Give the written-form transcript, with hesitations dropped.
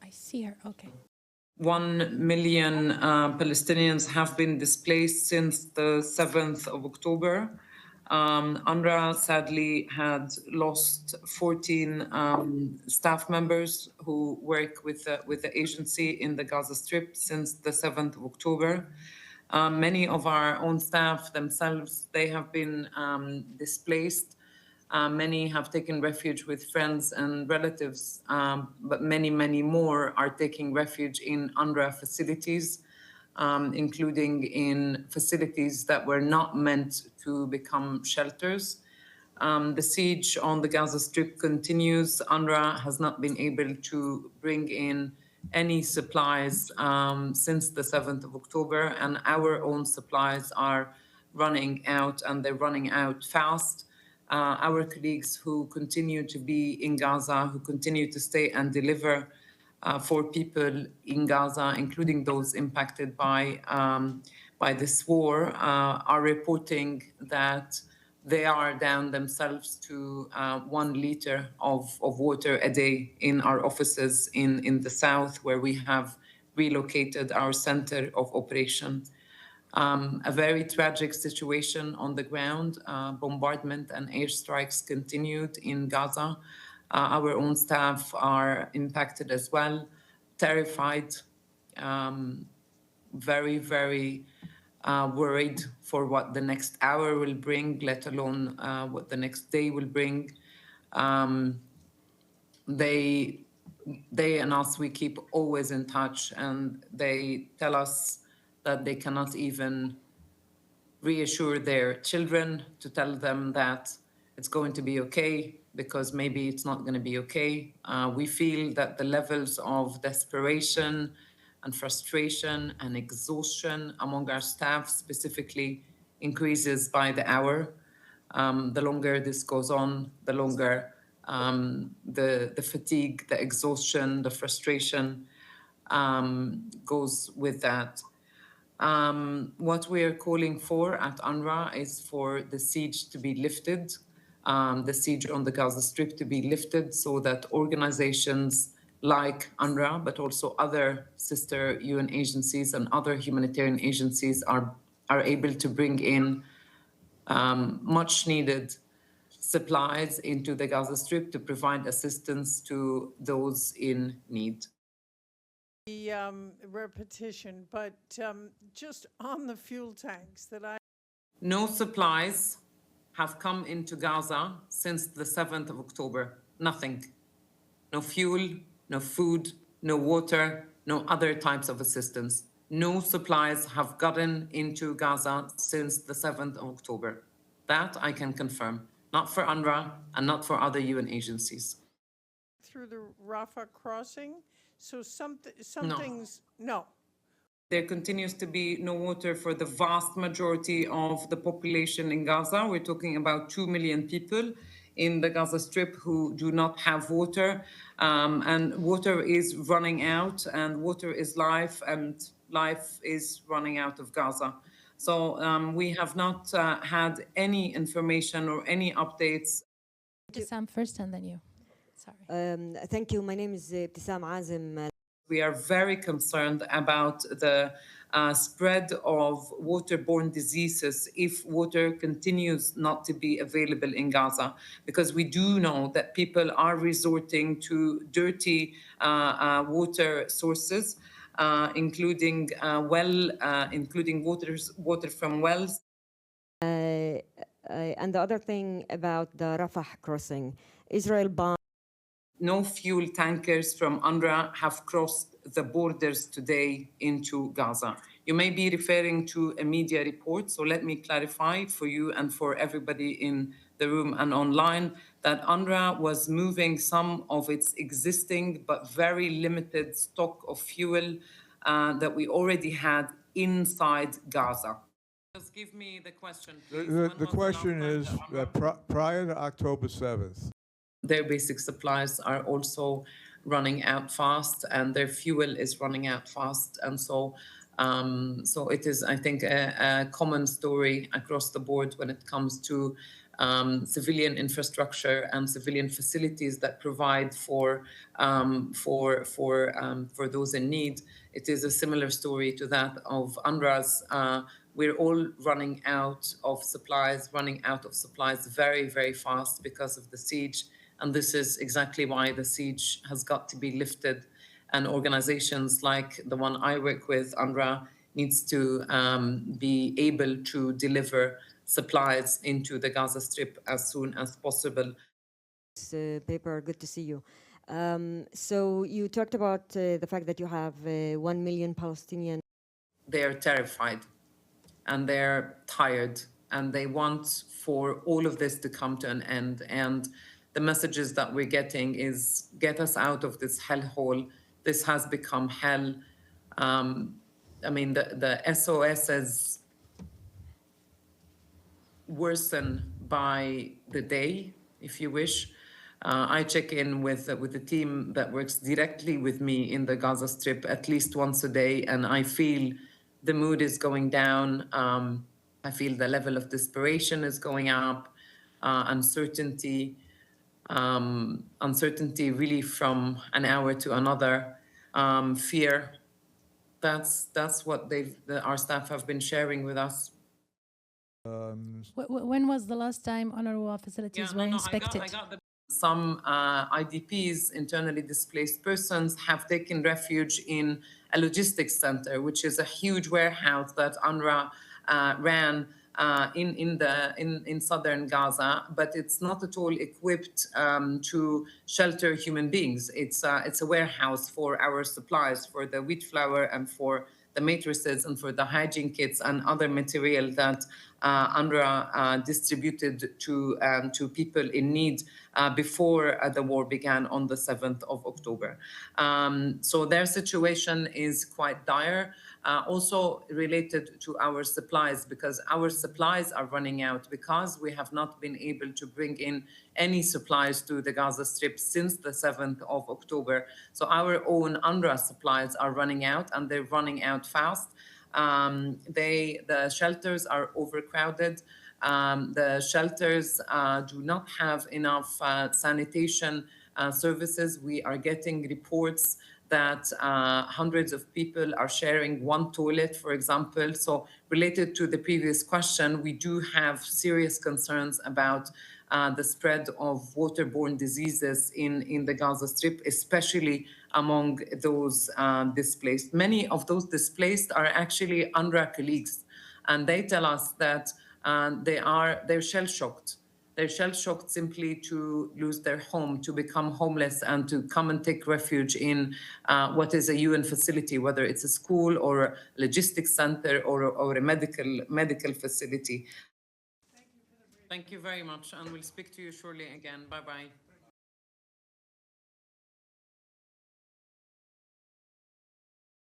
I see her. Okay. 1 million Palestinians have been displaced since the 7th of October. UNRWA sadly had lost 14 staff members who work with the agency in the Gaza Strip since the 7th of October. Many of our own staff themselves, they have been displaced. Many have taken refuge with friends and relatives, but many, many more are taking refuge in UNRWA facilities, including in facilities that were not meant to become shelters. The siege on the Gaza Strip continues. UNRWA has not been able to bring in any supplies since the 7th of October, and our own supplies are running out, and they're running out fast. Our colleagues who continue to be in Gaza, who continue to stay and deliver for people in Gaza, including those impacted by this war, are reporting that they are down themselves to 1 liter of water a day in our offices in the south, where we have relocated our center of operation. A very tragic situation on the ground. Bombardment and airstrikes continued in Gaza. Our own staff are impacted as well, terrified, very, very worried for what the next hour will bring, let alone what the next day will bring. They and us, we keep always in touch, and they tell us that they cannot even reassure their children to tell them that it's going to be okay, because maybe it's not going to be okay. We feel that the levels of desperation and frustration and exhaustion among our staff specifically increases by the hour. The longer this goes on, the longer the fatigue, the exhaustion, the frustration goes with that. What we are calling for at UNRWA is for the siege to be lifted, the siege on the Gaza Strip to be lifted, so that organizations like UNRWA, but also other sister UN agencies and other humanitarian agencies are able to bring in much needed supplies into the Gaza Strip to provide assistance to those in need. The repetition, but just on the fuel tanks that No supplies have come into Gaza since the 7th of October. Nothing. No fuel, no food, no water, no other types of assistance. No supplies have gotten into Gaza since the 7th of October. That I can confirm, not for UNRWA and not for other UN agencies. Through the Rafah crossing, so something's no. There continues to be no water for the vast majority of the population in Gaza. We're talking about 2 million people in the Gaza Strip who do not have water, and water is running out, and water is life, and life is running out of Gaza. So we have not had any information or any updates. Sam first, and then you. Sorry. Thank you. My name is Ibtisam Azim. We are very concerned about the spread of waterborne diseases if water continues not to be available in Gaza, because we do know that people are resorting to dirty water sources, including water from wells. And the other thing about the Rafah crossing, Israel bombed. No fuel tankers from UNRWA have crossed the borders today into Gaza. You may be referring to a media report, so let me clarify for you and for everybody in the room and online that UNRWA was moving some of its existing but very limited stock of fuel that we already had inside Gaza. Just give me the question, please. The question is prior to October 7th. Their basic supplies are also running out fast, and their fuel is running out fast. And so it is, I think, a common story across the board when it comes to civilian infrastructure and civilian facilities that provide for those in need. It is a similar story to that of UNRWA's. We're all running out of supplies very, very fast because of the siege. And this is exactly why the siege has got to be lifted. And organizations like the one I work with, UNRWA, needs to be able to deliver supplies into the Gaza Strip as soon as possible. Paper, good to see you. So you talked about the fact that you have 1 million Palestinian. They're terrified and they're tired and they want for all of this to come to an end. And the messages that we're getting is get us out of this hellhole. This has become hell. I mean, the SOSs worsen by the day, if you wish. I check in with the team that works directly with me in the Gaza Strip at least once a day, and I feel the mood is going down. I feel the level of desperation is going up, uncertainty really from an hour to another, fear. That's what our staff have been sharing with us. When was the last time UNRWA facilities were inspected? Some IDPs, internally displaced persons, have taken refuge in a logistics center, which is a huge warehouse that UNRWA ran in southern Gaza, but it's not at all equipped to shelter human beings. It's a warehouse for our supplies, for the wheat flour and for the matrices and for the hygiene kits and other material that UNRWA distributed to people in need before the war began on the 7th of October. So their situation is quite dire, also related to our supplies, because our supplies are running out because we have not been able to bring in any supplies to the Gaza Strip since the 7th of October. So our own UNRWA supplies are running out, and they're running out fast. The shelters are overcrowded. The shelters do not have enough sanitation services. We are getting reports that hundreds of people are sharing one toilet, for example. So related to the previous question, we do have serious concerns about the spread of waterborne diseases in the Gaza Strip, especially among those displaced. Many of those displaced are actually UNRWA colleagues, and they tell us that they're shell-shocked. They're shell-shocked simply to lose their home, to become homeless, and to come and take refuge in what is a UN facility, whether it's a school or a logistics center or a medical facility. Thank you very much, and we'll speak to you shortly again. Bye-bye.